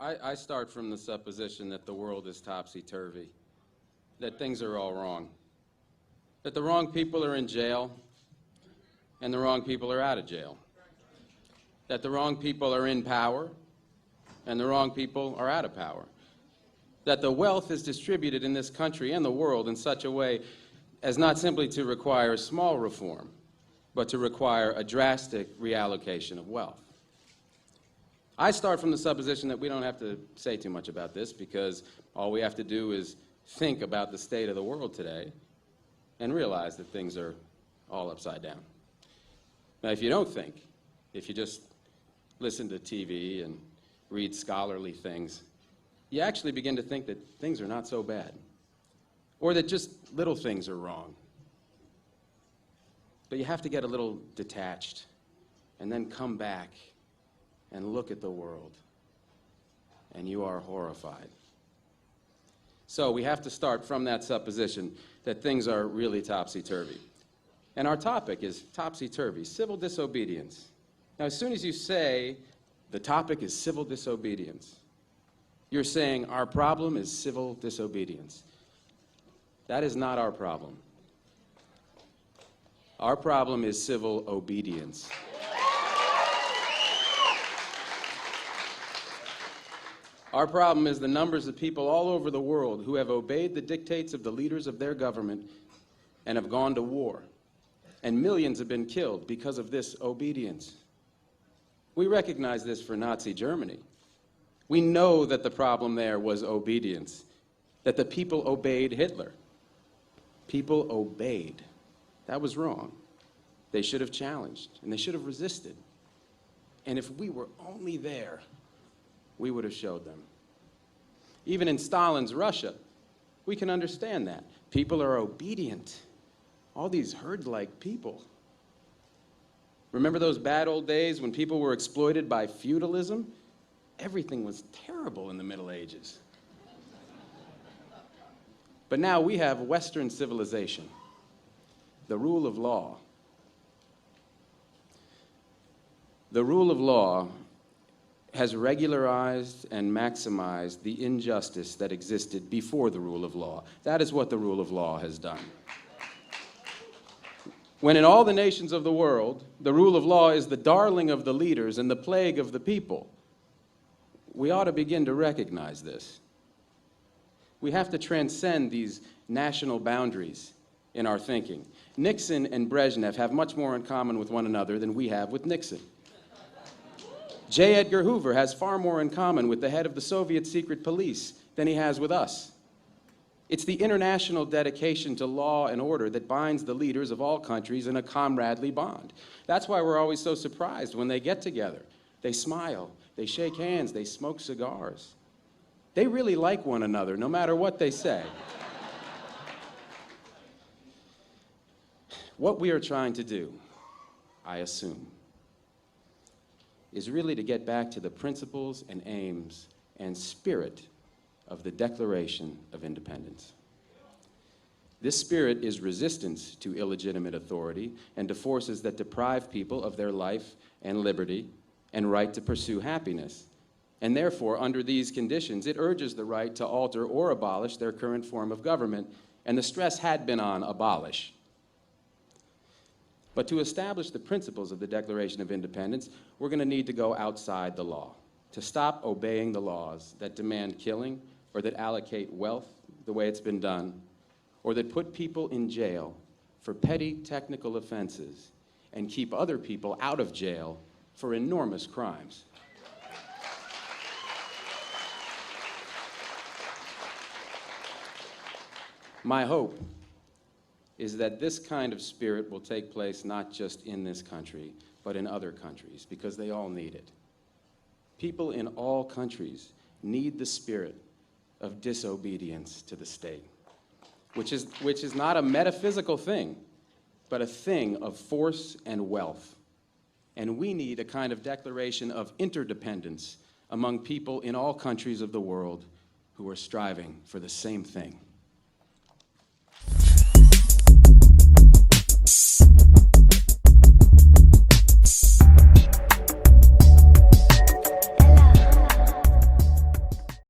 I start from the supposition that the world is topsy-turvy, that things are all wrong, that the wrong people are in jail and the wrong people are out of jail, that the wrong people are in power and the wrong people are out of power, that the wealth is distributed in this country and the world in such a way as not simply to require small reform, but to require a drastic reallocation of wealth. I start from the supposition that we don't have to say too much about this because all we have to do is think about the state of the world today and realize that things are all upside down. Now, if you don't think, if you just listen to TV and read scholarly things, you actually begin to think that things are not so bad, or that just little things are wrong. But you have to get a little detached and then come back and look at the world, and you are horrified. So we have to start from that supposition that things are really topsy-turvy. And our topic is topsy-turvy, civil disobedience. Now, as soon as you say the topic is civil disobedience, you're saying our problem is civil disobedience. That is not our problem. Our problem is civil obedience. Our problem is the numbers of people all over the world who have obeyed the dictates of the leaders of their government and have gone to war. And millions have been killed because of this obedience. We recognize this for Nazi Germany. We know that the problem there was obedience, that the people obeyed Hitler. People obeyed. That was wrong. They should have challenged, and they should have resisted. And if we were only there, we would have showed them. Even in Stalin's Russia, we can understand that. People are obedient. All these herd-like people. Remember those bad old days when people were exploited by feudalism? Everything was terrible in the Middle Ages. But now we have Western civilization, the rule of law. The rule of law has regularized and maximized the injustice that existed before the rule of law. That is what the rule of law has done. When in all the nations of the world, the rule of law is the darling of the leaders and the plague of the people, we ought to begin to recognize this. We have to transcend these national boundaries in our thinking. Nixon and Brezhnev have much more in common with one another than we have with Nixon. J. Edgar Hoover has far more in common with the head of the Soviet secret police than he has with us. It's the international dedication to law and order that binds the leaders of all countries in a comradely bond. That's why we're always so surprised when they get together. They smile, they shake hands, they smoke cigars. They really like one another, no matter what they say. What we are trying to do, I assume, is really to get back to the principles and aims and spirit of the Declaration of Independence. This spirit is resistance to illegitimate authority and to forces that deprive people of their life and liberty and right to pursue happiness. And therefore, under these conditions, it urges the right to alter or abolish their current form of government, and the stress had been on abolish. But to establish the principles of the Declaration of Independence, we're going to need to go outside the law, to stop obeying the laws that demand killing or that allocate wealth the way it's been done, or that put people in jail for petty technical offenses and keep other people out of jail for enormous crimes. My hope is that this kind of spirit will take place not just in this country, but in other countries, because they all need it. People in all countries need the spirit of disobedience to the state, which is not a metaphysical thing, but a thing of force and wealth. And we need a kind of declaration of interdependence among people in all countries of the world who are striving for the same thing.